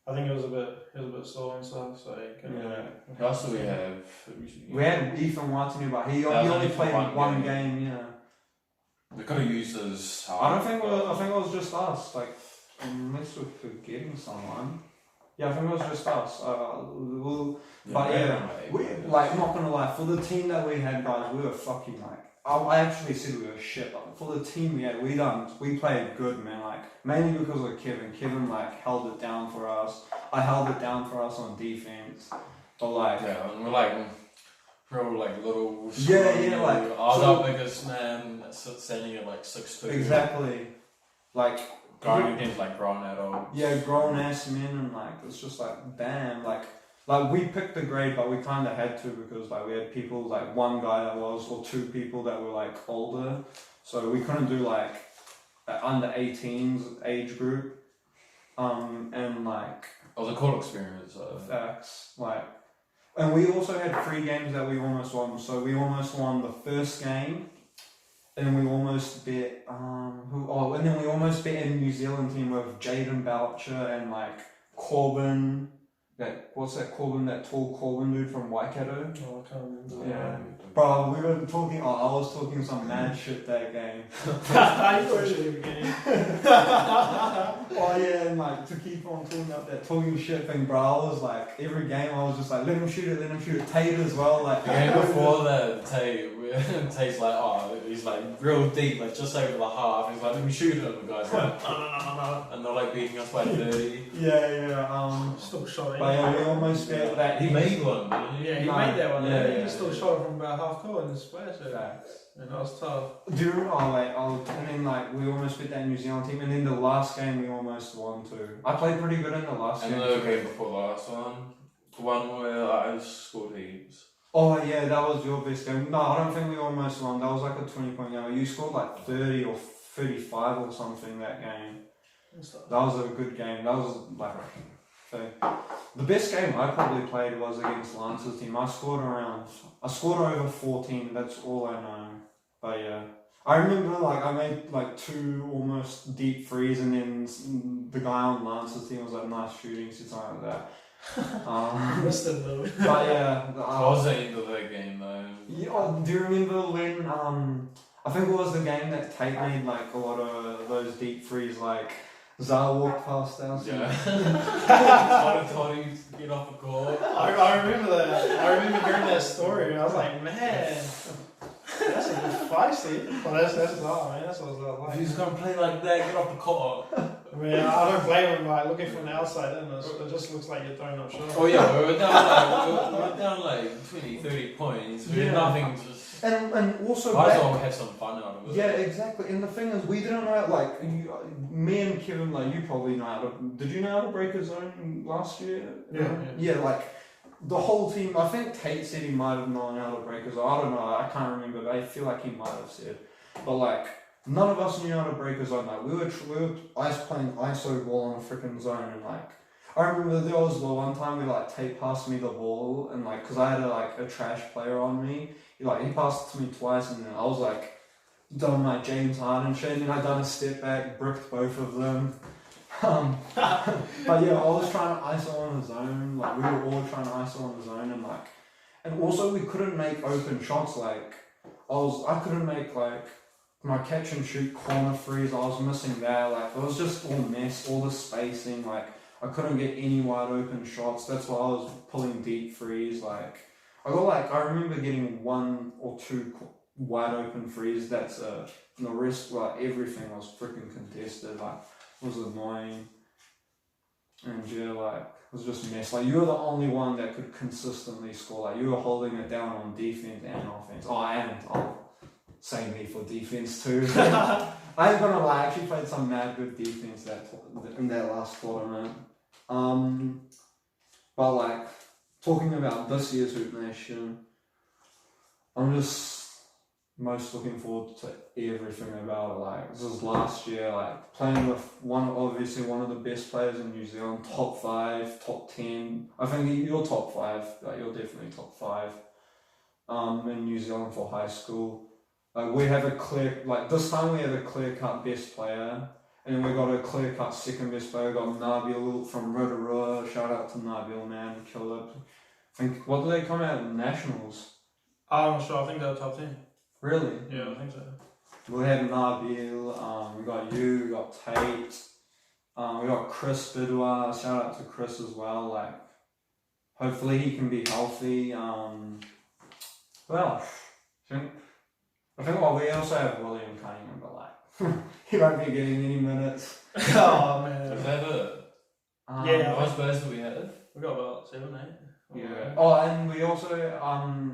I think he was a bit sore and stuff, so he couldn't. Who else do we have? We had Ethan Watson, but he only played one game. Yeah. We could have used his. I think it was just us. Like, unless we're forgetting someone. Yeah, I think it was just us. But yeah, we like, not gonna lie, for the team that we had, guys, we were fucking like. I actually said we were shit, but for the team we had, we played good, man. Like, mainly because of Kevyn. Kevyn like held it down for us. I held it down for us on defense. But like, yeah, and we're like. Pro like little. Yeah, like. I was our biggest man, standing at like 6'2". Exactly. Like. Going against like grown adults. Yeah, grown ass men, and like it's just like damn, like we picked the grade, but we kind of had to because like we had people like one guy that was or two people that were like older, so we couldn't do like under 18s age group, and like. It was a cool experience. Facts, like. And we also had 3 games that we almost won. So we almost won the first game, and we almost beat and then we almost beat a New Zealand team with Jaden Boucher and like Corbin. Corbin, that tall Corbin dude from Waikato? Oh, I can't remember. Yeah. Bro, we were talking, I was talking some mad shit that game. You were shit game. Oh yeah, and like to keep on talking about that talking shit thing, bro, I was like, every game I was just like, let him shoot it. Tate as well, like. The game before that, Tate's like, oh, he's like real deep, like just over the half. He's like, let me shoot him. The guy's like, no. And they're like beating us by 30. Yeah. Still shot. But yeah, we almost got that. He made one. Yeah, he made that one. Yeah, he still shot it from about half court in the splash. Facts. And that was tough. Do you remember? And then like we almost beat that New Zealand team, and then the last game we almost won too. I played pretty good in the last game. And the game before the last one, the one where I scored heaps. Oh yeah, that was your best game. No, I don't think we almost won. That was like a 20-point game. You scored like 30 or 35 or something that game. That was a good game. That was like the best game I probably played was against Lance's team. I scored over 14. That's all I know. But yeah, I remember like I made like 2 almost deep threes, and then the guy on Lance's team was like, nice shooting, something like that. But yeah, what was the end of that game though? Yeah, do you remember when I think it was the game that Tate made like a lot of those deep threes, like Zara walked past us. Yeah. told him to get off the court. I remember that. I remember hearing that story, and I was like, man, that's a bit feisty. Well, that's man. That's what I was like. He's gonna play like that. Get off the court. I mean, I don't blame him. Like looking from the outside in, it just looks like you're throwing up shots. Oh yeah, we were down like 20, 30 points. We had nothing. Just and also might as well have some fun out of it. Yeah, exactly. And the thing is, we didn't know. Like me and Kevin, like you probably know how to. Did you know how to break a zone last year? Yeah, like the whole team. I think Tate said he might have known how to break a zone. I don't know. I can't remember. But I feel like he might have said. But like none of us knew how to break a zone. Like we were playing ISO ball on a freaking zone, and like I remember there was the one time we like Tate passed me the ball, and like because I had a trash player on me, he passed it to me twice, and then I was like done my James Harden shit, and then I done a step back, bricked both of them. But yeah, I was trying to ISO on the zone. Like we were all trying to ISO on the zone, and also we couldn't make open shots. Like I couldn't make like my catch and shoot corner threes. I was missing that. Like it was just all mess, all the spacing. Like I couldn't get any wide open shots. That's why I was pulling deep threes. Like I remember getting 1 or 2 wide open threes. That's the rest, like everything was freaking contested. Like it was annoying. And yeah, like it was just mess. Like you were the only one that could consistently score. Like you were holding it down on defense and offense. Same me for defense too. I ain't gonna lie, I actually played some mad good defense in that last tournament. But like talking about this year's Hoop Nation, I'm just most looking forward to everything about it. Like this is last year, like playing with one of the best players in New Zealand, top 5, top 10. I think you're top 5. Like you're definitely top 5. In New Zealand for high school. Like we have this time we have a clear-cut best player, and then we got a clear-cut second best player. We got Nabil from Rotorua. Shout out to Nabil, man, killed it. What did they come out in Nationals? I'm not sure. I think they're top 10. Really? Yeah, I think so. We had Nabil. We got you. We got Tate. We got Chris Bidwa. Shout out to Chris as well. Like, hopefully he can be healthy. I think we also have William Cunningham, but like he won't be getting any minutes. Oh man. Is that it? Yeah. How much players do we have? We got about 7, 8. Yeah. Oh, and we also that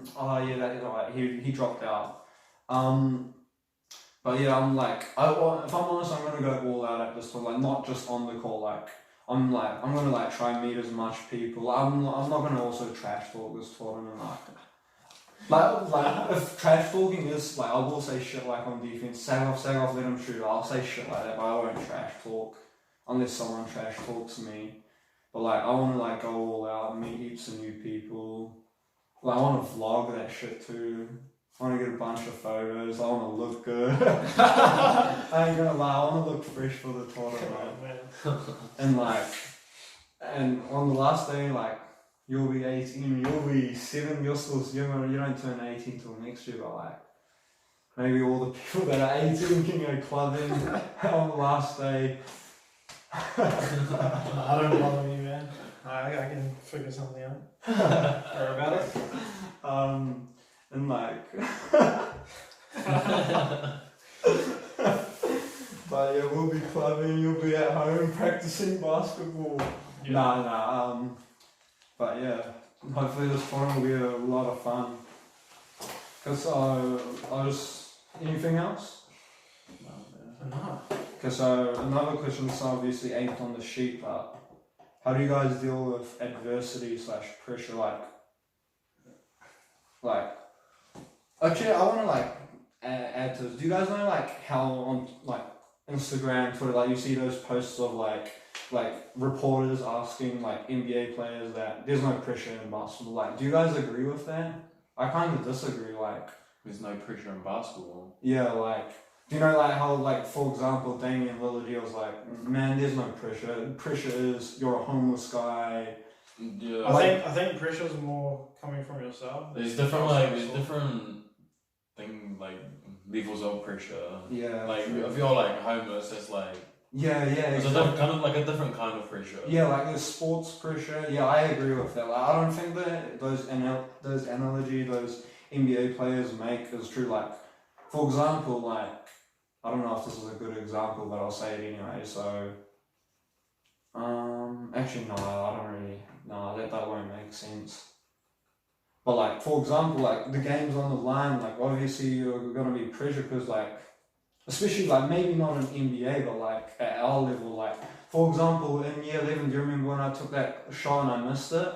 is alright. He dropped out. But yeah, I'm like, if I'm honest, I'm gonna go all out at this one. Like not just on the call. Like I'm gonna like try and meet as much people. I'm not gonna also trash talk this tournament. Like if trash talking is like I will say shit like on defense, sag off, let him shoot. I'll say shit like that, but I won't trash talk unless someone trash talks me. But like I want to like go all out, meet heaps of new people. Like I want to vlog that shit too. I want to get a bunch of photos. I want to look good. I ain't gonna lie, I want to look fresh for the tournament. And on the last day, like. You'll be 18, you'll be 7, you're still young, you don't turn 18 till next year, but like, maybe all the people that are 18 can go clubbing on the last day. I don't bother me, man. I can figure something out. Or about it. And like, but yeah, we'll be clubbing, you'll be at home practicing basketball. Yeah. But yeah, hopefully this tournament will be a lot of fun. Anything else? No. Okay, so another question is obviously aimed on the sheet, but how do you guys deal with adversity / pressure? Like, actually, I want to like add to this. Do you guys know like how on like Instagram, Twitter, like you see those posts of like reporters asking like NBA players that there's no pressure in basketball. Like, do you guys agree with that? I kind of disagree. Like, there's no pressure in basketball. Yeah, like, do you know like how like for example Damian Lillard, he was like, man, there's no pressure. Pressure is you're a homeless guy. Yeah. I think pressure is more coming from yourself. There's different thing like levels of pressure. Yeah. Like if you're like homeless, it's like. Yeah, It's exactly. a different kind of pressure. Yeah, like there's sports pressure. Yeah, I agree with that. Like, I don't think that those NBA players make is true. Like, for example, like I don't know if this is a good example, but I'll say it anyway. So, Actually, no, I don't really. No, that won't make sense. But like, for example, like the game's on the line. Like, obviously you're gonna be pressure because like, especially like maybe not in NBA, but like at our level, like for example in year 11, do you remember when I took that shot and I missed it?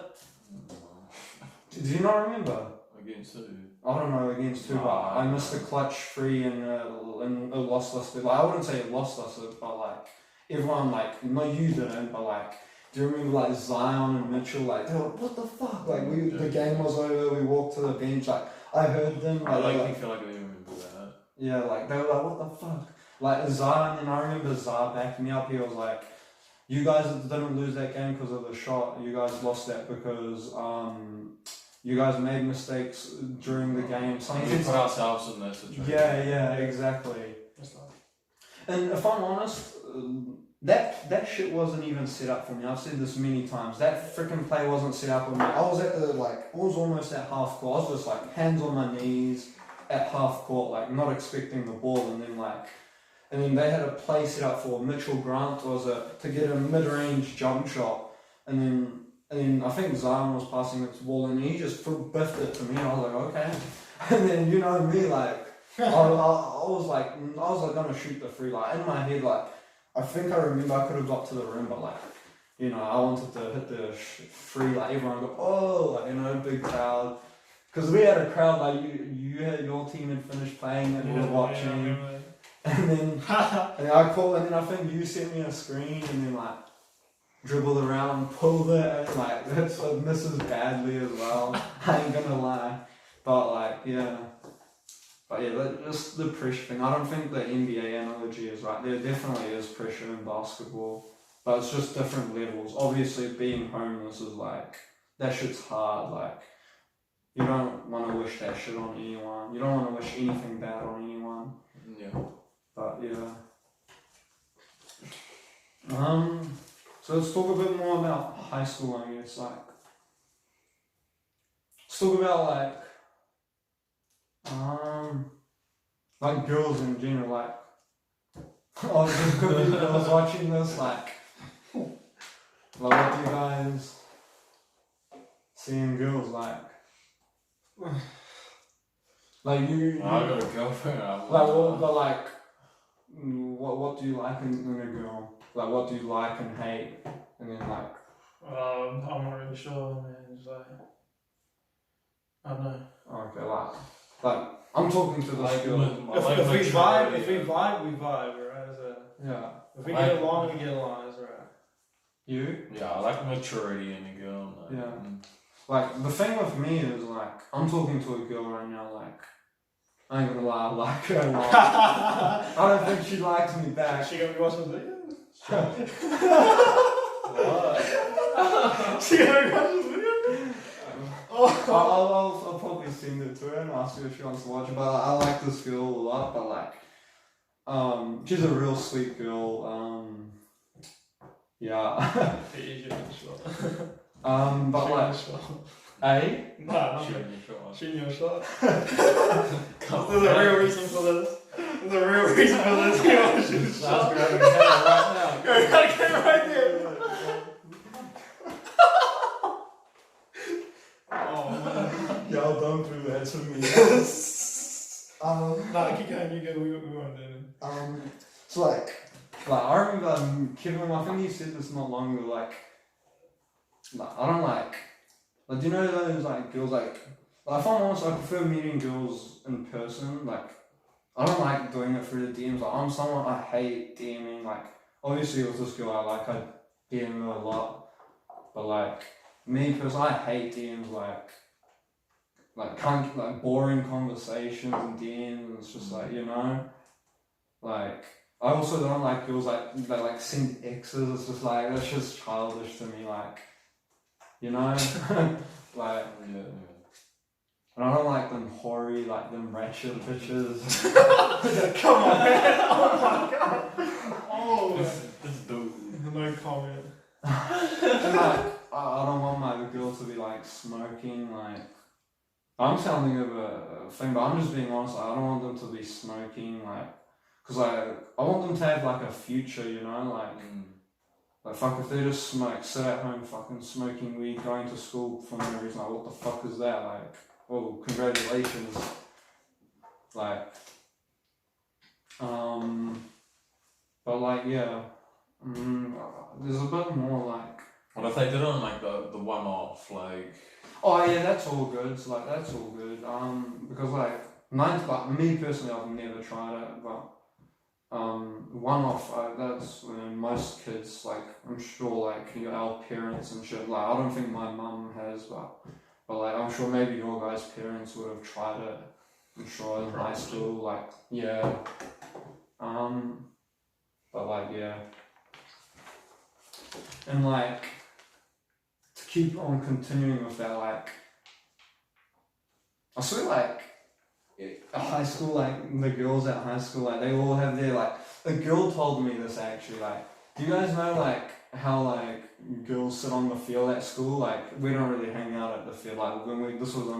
Do you not remember? Against who? I don't know against who, but I missed a clutch free and it lost us. Like I wouldn't say it lost us, but like everyone like not you didn't, but like. Do you remember like Zion and Mitchell? Like they were like, what the fuck? Like the game was over. We walked to the bench. Like I heard them. Like, I feel like I didn't remember that. Yeah, like they were like, what the fuck? Like Zion, and I remember Zah backing me up. He was like, you guys didn't lose that game because of the shot. You guys lost that because you guys made mistakes during the game. We put ourselves in that situation. Yeah, exactly. And if I'm honest, that shit wasn't even set up for me. I've said this many times. That freaking play wasn't set up for me. I was almost at half court. I was just like hands on my knees at half court, like not expecting the ball, and then they had a play set up for Mitchell Grant to get a mid-range jump shot, and then I think Zion was passing it to ball, and he just biffed it to me. I was like, okay, and then you know me, like I was like gonna shoot the free, like in my head, like I think I remember I could have got to the rim, but like you know I wanted to hit the free, like everyone go oh, like, you know, big crowd. Because we had a crowd, like you had your team had finished playing and you were watching, and then I called, and then I think you sent me a screen, and then like dribbled around, pulled it, and like that's what misses badly as well. I ain't gonna lie, but just the pressure thing. I don't think the NBA analogy is right. There definitely is pressure in basketball, but it's just different levels. Obviously, being homeless is like that shit's hard, like. You don't want to wish that shit on anyone. You don't want to wish anything bad on anyone. Yeah. But yeah. So let's talk a bit more about high school, I guess. Like, let's talk about like girls in general. Like, oh, there could be girls watching this. Like, what do you guys see in girls like? Like you I got a girlfriend. What do you like in a girl? Like, what do you like and hate? And then like, I'm not really sure, man. It's like I don't know. Okay, like I'm talking to this girl. If we vibe, we vibe, right? So, yeah. If we get along, we get along. That's right. You? Yeah, I like maturity in a girl. Yeah. Like, the thing with me is, like, I'm talking to a girl right now, like, I ain't gonna lie, I like her a lot. I don't think she likes me back. She gonna be watching the video? What? She gonna be watching the video? I'll probably send it to her and ask her if she wants to watch it, but I like this girl a lot, but, like, she's a real sweet girl, yeah. But like, eh? Nah, Shooting your shot. shooting your shot. There's a real reason for this. There's a real reason for this. You want to shoot a shot? Right now. Go gotta get right there. Oh man. Y'all don't do that to me. Nah, keep going. You go. We won't do it. So like I remember Kevyn. I think he said this not long ago. Like I don't like, do you know those like girls like if I'm honest, I prefer meeting girls in person. Like I don't like doing it through the DMs. Like I'm someone I hate DMing. Like obviously with this girl I DM her a lot, but like me personally I hate DMs. Like boring conversations and DMs. And it's just like, you know, like I also don't like girls that like send X's. It's just like that's just childish to me. Like. You know, like, Yeah. and I don't like them hoary, like them ratchet bitches. Come on, man! Oh my god! Oh, This dude. no comment. And like, I don't want my girl to be like smoking. Like, I'm sounding of a thing, but I'm just being honest. Like, I don't want them to be smoking. Like, cause I want them to have like a future. You know, Like, fuck, if they just sit at home fucking smoking weed, going to school for no reason, like, what the fuck is that? Like, oh, congratulations. Like, but like, yeah, there's a bit more like. Well, if they did it on like the one-off, like. Oh yeah, that's all good. So, like, that's all good. Because like me personally, I've never tried it, but one-off. That's most kids, like, I'm sure, like our parents and shit. Like, I don't think my mum has, but like I'm sure maybe your guys' parents would have tried it. I'm sure in high school, like, yeah. But like, yeah. And like, to keep on continuing with that, like, I swear, like, at high school, like, the girls at high school, like, they all have their, like, a girl told me this actually, like, do you guys know, like, how, like, girls sit on the field at school? Like, we don't really hang out at the field, like, I'm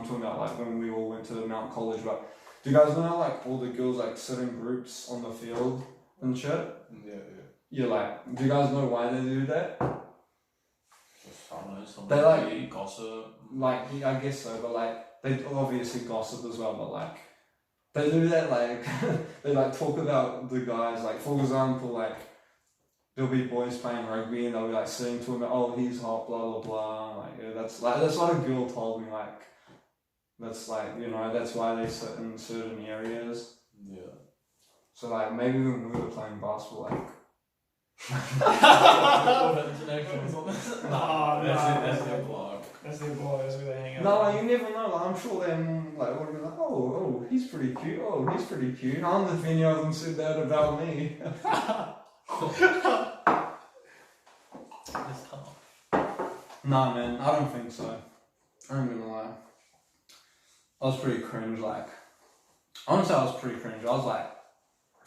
talking about, like, when we all went to Mount College, but do you guys know how, like, all the girls, like, sit in groups on the field and shit? Yeah. Yeah, like, do you guys know why they do that? Just, I don't know, something They, like, gossip. Like, I guess so, but like, they obviously gossip as well, but like, they do that, like, they like talk about the guys, like, for example, like, there'll be boys playing rugby and they'll be like sitting to him, oh, he's hot, blah, blah, blah, like, yeah, that's what a girl told me, like, that's like, that's why they sit in certain areas. Yeah. So like, maybe when we were playing basketball, like, That's their blog. That's their blog, that's where they hang out. no, like, you never know. Like, I'm sure them like would be like, oh, he's pretty cute. Oh, he's pretty cute. I wonder if any of them said that about me. It's tough. Nah, man, I don't think so. I'm gonna lie. I was pretty cringe. Like, honestly, I was pretty cringe. I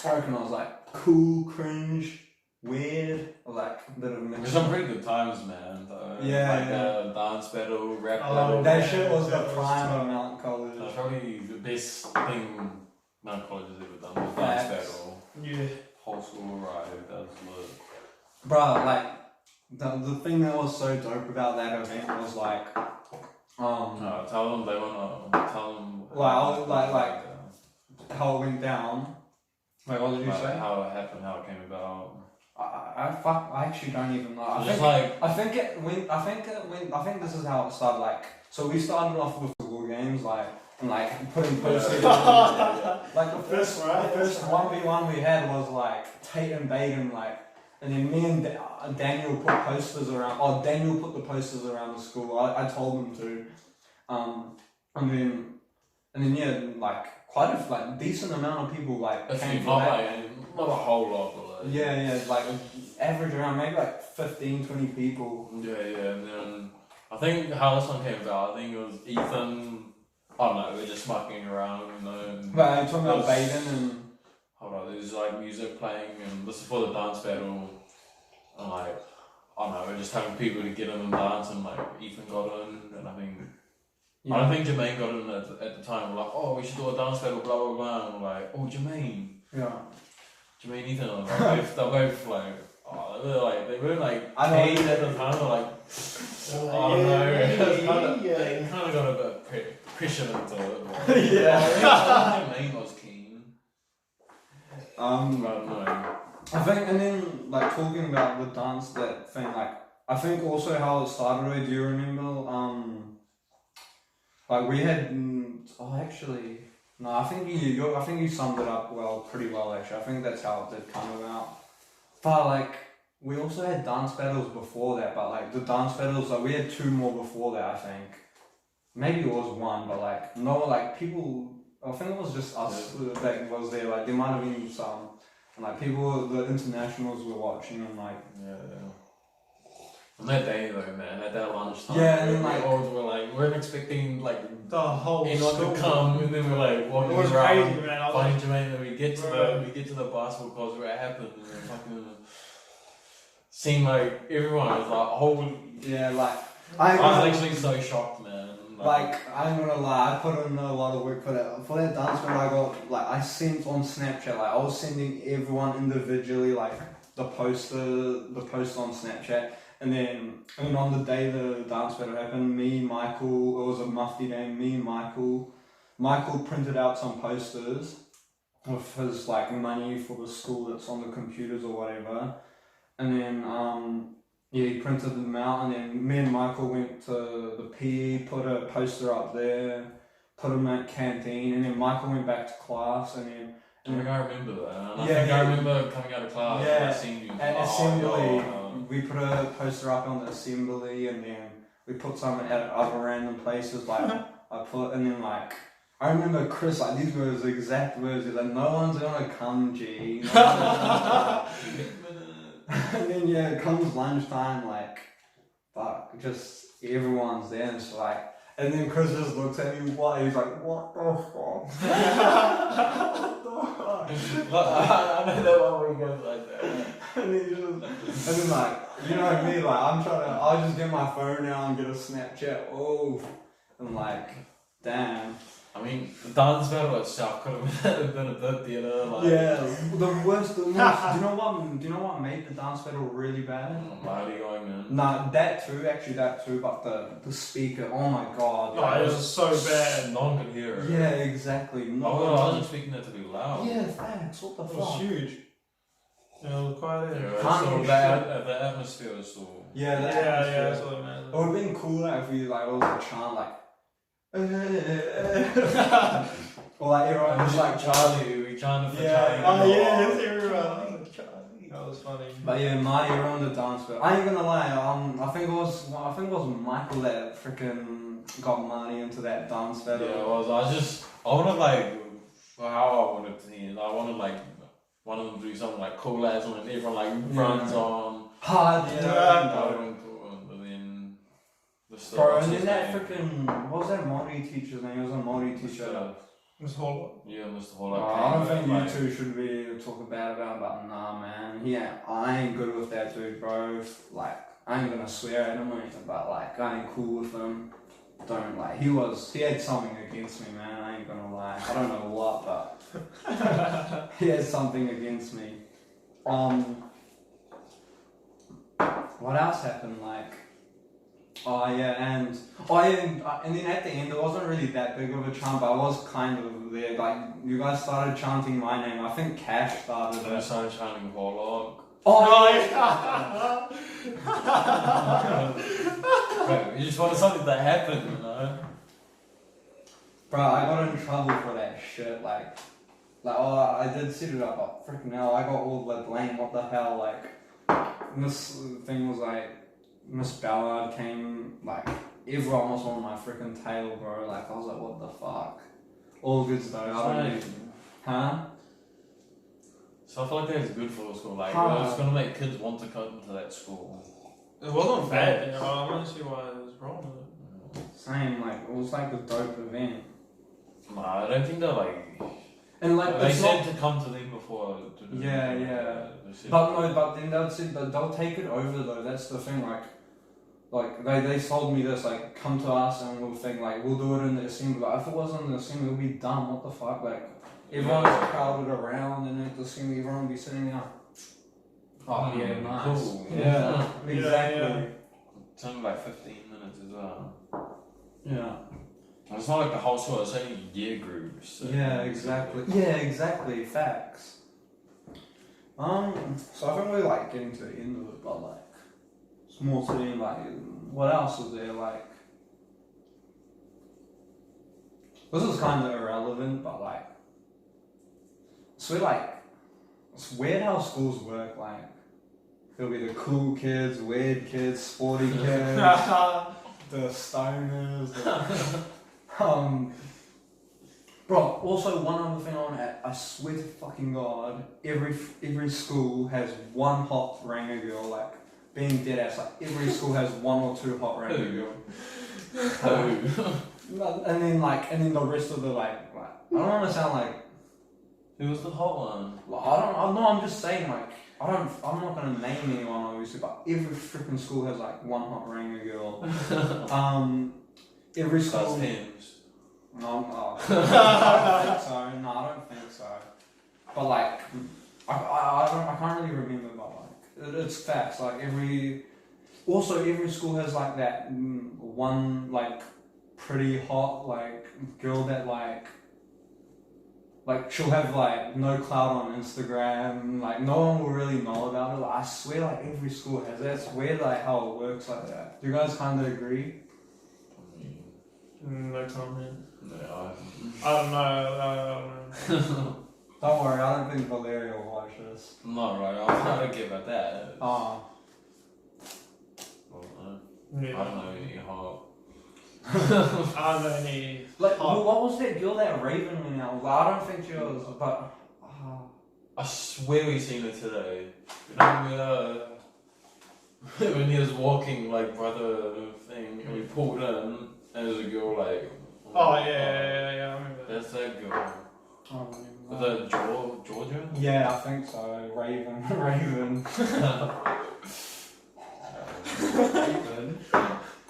reckon I was like cool, cringe, weird, or like a bit of a mix. There's some pretty good times, man. Though. Yeah, like yeah. Dance battle, rap battle. That shit was the prime of Mount College. That's probably the best thing Mount College has ever done. The dance battle. Yeah. Whole school ride. That was lit. Bruh, like, the thing that was so dope about that event was like, tell them they wanna tell them. Like, how it went down. Like, what did you say? How it happened, how it came about. I actually don't even know. I think this is how it started. Like, so we started off with football games, like, and like putting posters. Like the first 1v1 we had was like Tate and Baden, like, and then me and Daniel put posters around. Oh, Daniel put the posters around the school. I told him to, and then yeah, like quite a decent amount of people like came for that. Not a whole lot, but like, yeah, like average around maybe like 15, 20 people. Yeah, and then I think how this one came about, I think it was Ethan. I don't know, we were just mucking around, And but I'm talking about Baden and. Hold on, there's like music playing, and this is for the dance battle. And like, I don't know, we're just having people to get in and dance, and like Ethan got in, and I think. Yeah. I don't think Jermaine got in at the time. We're like, oh, we should do a dance battle, blah blah blah. And we're like, oh, Jermaine. Yeah. Jermaine, Ethan, they're both like, they weren't like paid at the time. They're like, I don't know. They kind of got a bit pressure into it. Yeah. Jermaine was keen. I don't know. I think, and then like talking about the dance, that thing, like, I think also how it started. Do you remember? Like we had, actually, no, I think you summed it up pretty well actually. I think that's how it did come about. But like, we also had dance battles before that, but like the dance battles, like we had 2 more before that, I think. Maybe it was 1, but like, no, like people, I think it was just us that was there, like there might have been some, and like people, the internationals were watching and like. Yeah. On that day though, man, at that lunchtime, and then we weren't expecting like the whole anyone to come, and then we're like walking around, crazy, man. finding Jermaine, and we get to the basketball court where it happened, and we're fucking seemed like everyone was like, holy. Yeah, like I was actually so shocked, man. Like, I'm gonna lie, I put in a lot of work for that dance battle. I sent on Snapchat, like I was sending everyone individually like the post on Snapchat. And then on the day the dance battle happened, me, Michael, it was a mufti day, me and Michael printed out some posters with his like money for the school that's on the computers or whatever. And then he printed them out, and then me and Michael went to the PE, put a poster up there, put them at canteen, and then Michael went back to class, and then I remember that. I remember coming out of class and I seen you. At assembly, we put a poster up on the assembly, and then we put some at other random places, like I remember Chris, like, these were his exact words, he's like, no one's gonna come, G. And then, it comes lunchtime, like, fuck, just everyone's there, and it's like, and then Chris just looks at me, he's like, what the fuck? What the fuck? I know that one where he goes like that. And then like, you know me, like, I'll just get my phone out and get a Snapchat, and like, damn. I mean, the dance battle itself could have been a bit better. Like, the worst. Do you know what made the dance battle really bad? Miley going in. Nah, that too. But the speaker, oh my god. Oh, it was so bad. No one could hear it. Yeah, exactly. I wasn't expecting it to be loud. Yeah, thanks. What the fuck? It was huge. Yeah, it was quite The atmosphere was so. Yeah, that's what it meant. It would have been cooler if we like all the chant like. Or like everyone was like Charlie, we chanted for Charlie. Oh yeah, that's everyone. That was funny. But yeah, Marty around the dance battle. I ain't gonna lie, I think it was Michael that freaking got Marty into that dance battle. Yeah, it was. I wanted like how I wanted to hear. I wanted like one of them to do something like cool ass and everyone like runs on hard, Bro, and then that freaking, what was that Māori teacher's name? It was a Māori teacher. Mr. Holloway? Yeah, Mr. Holloway. I don't think you two should be talking bad about him, but nah, man. I ain't good with that dude, bro. Like, I ain't gonna swear at him or anything, but like, I ain't cool with him. Don't, like, he had something against me, man. I ain't gonna lie. I don't know what, but he had something against me. What else happened, like? And then at the end, it wasn't really that big of a chant, but I was kind of there. Like, you guys started chanting my name. I think Cash started it. I started chanting Warlock. Bro, you just wanted something to happen, you know? Bro, I got in trouble for that shit. I did set it up, but freaking hell, I got all the blame. What the hell? Like, this thing was like, Miss Ballard came, like, everyone was on my freaking tail, bro. Like, I was like, what the fuck? All good though. Huh? So I feel like that's good for the school. Like, it's gonna make kids want to come to that school. It wasn't bad, you know. I don't see why it was wrong with it. Same, like, it was like a dope event. Nah, I don't think they're like. And like, they said to come to them before. But then they'll take it over though. That's the thing. Like they told me this, like, come to us and we'll think like we'll do it in the assembly. But if it wasn't in the assembly, it would be dumb. What the fuck? Like, everyone's crowded around, and at the assembly, everyone would be sitting there. Oh yeah, nice. Cool. Yeah, exactly. Yeah. It's only like 15 minutes as well. Yeah. It's not like the whole school, it's only year groups. So exactly. Facts. So I think we're like getting to the end of it, but like, it's more to the, like, what else is there? Like, this is kind of irrelevant, but like, it's weird how schools work. Like, there'll be the cool kids, weird kids, sporty kids, the stoners, bro, also one other thing I want to add, I swear to fucking God, every school has one hot ranger girl, like, being dead ass, like, every school has one or two hot ranger girl. And then the rest of the, like, I don't want to sound like... Who was the hot one? Like, I'm just saying, like, I'm not going to name anyone, obviously, but every freaking school has, like, one hot ranger girl. Every school... Does Thames? No, I don't think so. But like, I can't really remember, but like it's facts. Like every school has like that one like pretty hot like girl that like she'll have like no clout on Instagram. Like no one will really know about it. Like, I swear, like every school has that. It's weird like how it works like that. Do you guys kind of agree? No comment. No, I don't know. Don't worry, I don't think Valeria will watch this. not right. I don't care about that. Oh. Yeah. I don't know any hot. I don't know any. Like, what was that girl that Raven went out with? I don't think she was, but. I swear we seen it today. You know when he was walking like brother thing, and we pulled in, and there's a girl like. Oh yeah, I remember that. That's that girl. Oh, Was that Georgia? yeah, I think so. Raven. Raven. Raven.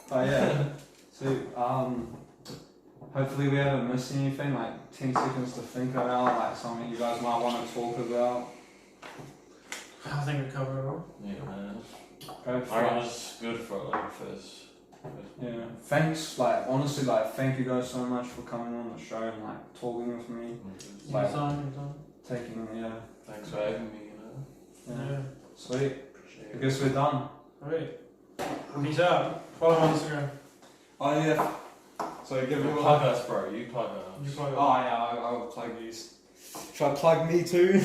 But yeah. So, hopefully we haven't missed anything, like 10 seconds to think about, like something you guys might want to talk about. I think we covered it all. Yeah, man. Go for I it. was good for like first. Yeah. Thanks, like, honestly, like, thank you guys so much for coming on the show and, like, talking with me. Like, Anytime. taking, yeah. Thanks for having me, Yeah. Yeah. Sweet. Appreciate I it. guess we're done. Alright. Peace out. Follow me on Instagram. Oh, yeah. So give me You a plug plug. us, bro. You plug us. You follow. Oh, yeah, I'll plug you. Should I plug me too?